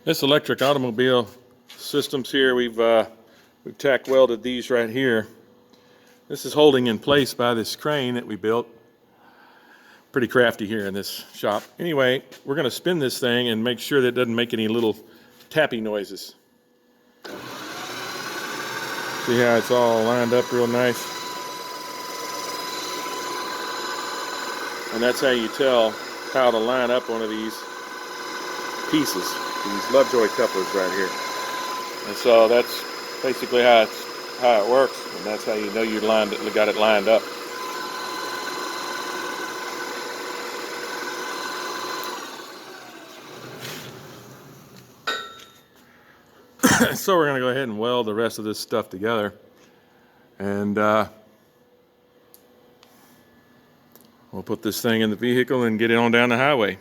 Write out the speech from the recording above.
This electric automobile systems here, we've tack welded these right here. This is holding in place by this crane that we built. Pretty crafty here in this shop. Anyway, we're going to spin this thing and make sure that it doesn't make any little tappy noises. See how it's all lined up real nice? And that's how you tell how to line up one of these pieces, these Lovejoy couplers right here. And so that's basically how it works, and that's how you know you got it lined up. So we're going to go ahead and weld the rest of this stuff together, and we'll put this thing in the vehicle and get it on down the highway.